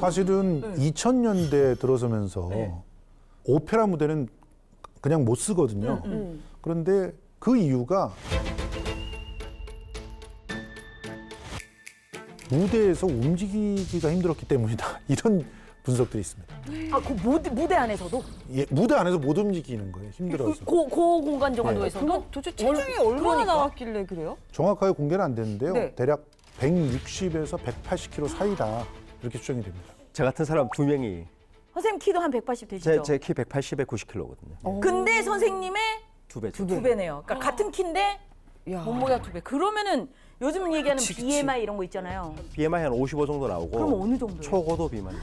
사실은 2000년대 들어서면서 오페라 무대는 그냥 못 쓰거든요. 그런데 그 이유가 무대에서 움직이기가 힘들었기 때문이다. 이런 분석들이 있습니다. 아, 그 무대 안에서도? 예, 무대 안에서 못 움직이는 거예요. 힘들어서. 그 공간 정도에서도? 그럼 도대체 체중이 얼마나 나왔길래 그래요? 정확하게 공개는 안 되는데요. 네. 대략 160에서 180kg 사이다. 이렇게 추정이 됩니다. 저 같은 사람 2명이 선생님 키도 한 180 되시죠? 제 키 180에 90kg거든요. 근데 선생님의 2배죠. 2배네요. 그러니까 같은 키인데 야. 몸무게가 2배. 그러면은 요즘 얘기하는 그치. BMI 이런 거 있잖아요. BMI 한 55 정도 나오고 그럼 어느 정도예요? 초고도 비만이죠.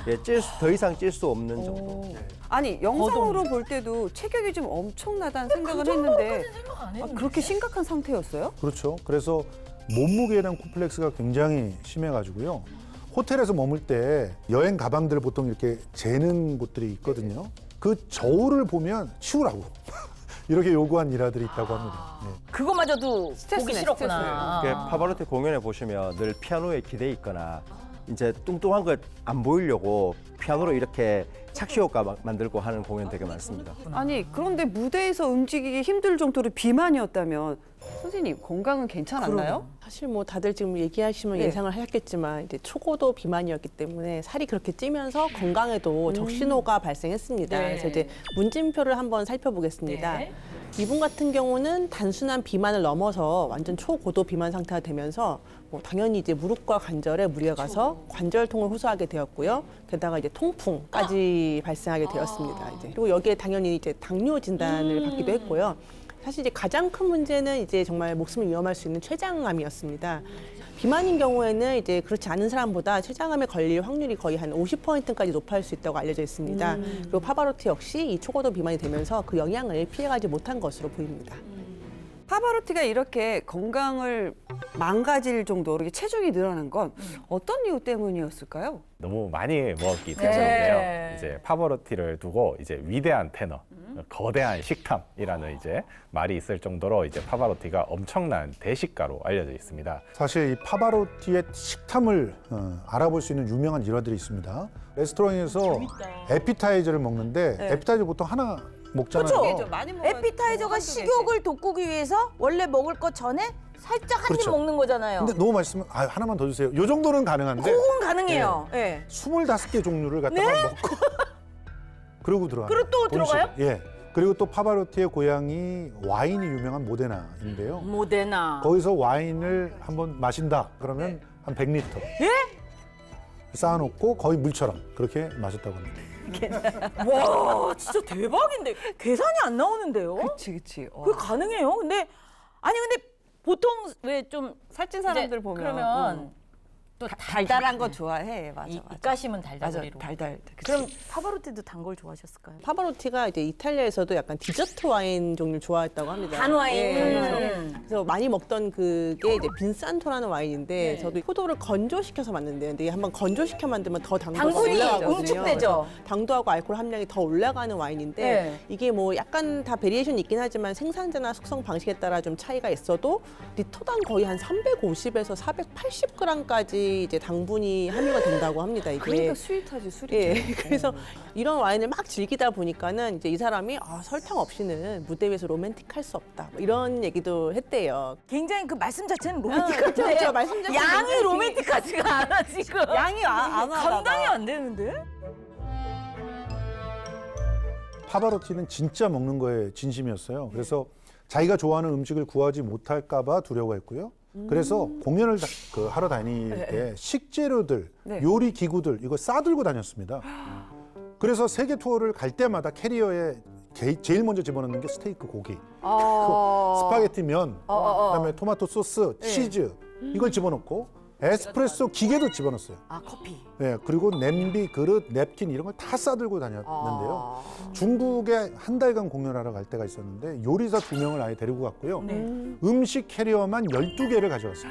예, 더 이상 찔 수 없는 정도. 아니 영상으로 볼 때도 체격이 좀 엄청나다는 생각을 했는데 생각 안 아, 했는데. 그렇게 심각한 상태였어요? 그렇죠. 그래서 몸무게에 대한 콤플렉스가 굉장히 심해가지고요. 호텔에서 머물 때 여행 가방들 보통 이렇게 재는 곳들이 있거든요. 그 저울을 보면 치우라고 이렇게 요구한 일화들이 있다고 합니다. 네. 그거마저도 보기 스트레스네, 싫었구나. 이게 파바로티 공연에 보시면 늘 피아노에 기대 있거나 이제 뚱뚱한 걸 안 보이려고 피아노로 이렇게 착시 효과 만들고 하는 공연 되게 많습니다. 아니 그런데 무대에서 움직이기 힘들 정도로 비만이었다면 선생님 건강은 괜찮았나요? 사실 뭐 다들 지금 얘기하시면 네. 예상을 하셨겠지만 이제 초고도 비만이었기 때문에 살이 그렇게 찌면서 건강에도 적신호가 발생했습니다. 네. 그래서 이제 문진표를 한번 살펴보겠습니다. 네. 이분 같은 경우는 단순한 비만을 넘어서 완전 초고도 비만 상태가 되면서 뭐 당연히 이제 무릎과 관절에 무리가 가서 관절통을 호소하게 되었고요. 게다가 이제 통풍까지 발생하게 되었습니다. 이제 그리고 여기에 당연히 이제 당뇨 진단을 받기도 했고요. 사실 이제 가장 큰 문제는 이제 정말 목숨을 위험할 수 있는 췌장암이었습니다. 비만인 경우에는 이제 그렇지 않은 사람보다 췌장암에 걸릴 확률이 거의 한 50%까지 높아질 수 있다고 알려져 있습니다. 그리고 파바로티 역시 이 초고도 비만이 되면서 그 영향을 피해가지 못한 것으로 보입니다. 파바로티가 이렇게 건강을 망가질 정도로 이렇게 체중이 늘어난 건 어떤 이유 때문이었을까요? 너무 많이 먹었기 네. 때문인데요. 이제 파바로티를 두고 이제 위대한 테너, 거대한 식탐이라는 이제 말이 있을 정도로 이제 파바로티가 엄청난 대식가로 알려져 있습니다. 사실 이 파바로티의 식탐을 알아볼 수 있는 유명한 일화들이 있습니다. 레스토랑에서 에피타이저를 먹는데 에피타이저 보통 하나 먹잖아요. 그렇죠. 많이 에피타이저가 식욕을 돋구기 위해서 원래 먹을 것 전에 살짝 한 입 그렇죠. 먹는 거잖아요. 근데 너무 맛있으면 아, 하나만 더 주세요. 요 정도는 가능한데 그건 가능해요. 예. 25개 종류를 갖다가 먹고 그러고 들어가요. 그리고 또 들어가요? 예. 그리고 또 파바로티의 고향이 와인이 유명한 모데나인데요. 모데나. 거기서 와인을 한번 마신다. 그러면 한 100리터. 예? 쌓아놓고 거의 물처럼 그렇게 마셨다고 합니다. 와, 진짜 대박인데 계산이 안 나오는데요? 그치. 그게 가능해요? 근데 아니 근데 보통 왜 좀 살찐 사람들 보면 그러면 또 달달한 거 좋아해. 맞아. 입가심은 맞아. 달달이로. 달달. 그럼 파바로티도 단 걸 좋아하셨을까요? 파바로티가 이제 이탈리아에서도 약간 디저트 와인 종류를 좋아했다고 합니다. 단 와인. 예, 그래서 많이 먹던 그게 이제 빈산토라는 와인인데 네. 저도 포도를 건조시켜서 만든대요. 근데 이게 한번 건조시켜 만들면 더 당도가 당분이 올라가거든요. 응축되죠. 그래서 당도하고 알코올 함량이 더 올라가는 와인인데 네. 이게 뭐 약간 다 베리에이션이 있긴 하지만 생산자나 숙성 방식에 따라 좀 차이가 있어도 리터당 거의 한 350에서 480g까지 이제 당분이 함유가 된다고 합니다. 이게. 그러니까 스윗하지 술이. 예, 그래서 이런 와인을 막 즐기다 보니까는 이제 이 사람이 설탕 없이는 무대 위에서 로맨틱할 수 없다. 뭐 이런 얘기도 했대요. 굉장히 그 말씀 자체는 로맨틱한데 그렇죠. 말씀 자체는 양이 굉장히 로맨틱하지가 않아 지금. 양이 안 하다. 감당이 안 되는데? 파바로티는 진짜 먹는 거에 진심이었어요. 그래서 자기가 좋아하는 음식을 구하지 못할까 봐 두려워했고요. 그래서 공연을 하러 다닐 때 식재료들, 네. 요리 기구들 이거 싸들고 다녔습니다. 그래서 세계 투어를 갈 때마다 캐리어에 제일 먼저 집어넣는 게 스테이크 고기, 스파게티 면, 그다음에 토마토 소스, 치즈 이걸 집어넣고 에스프레소 기계도 집어넣었어요. 아 커피. 네, 그리고 냄비, 그릇, 냅킨 이런 걸 다 싸들고 다녔는데요. 중국에 한 달간 공연하러 갈 때가 있었는데 요리사 2명을 아예 데리고 갔고요. 음식 캐리어만 12개를 가져왔어요.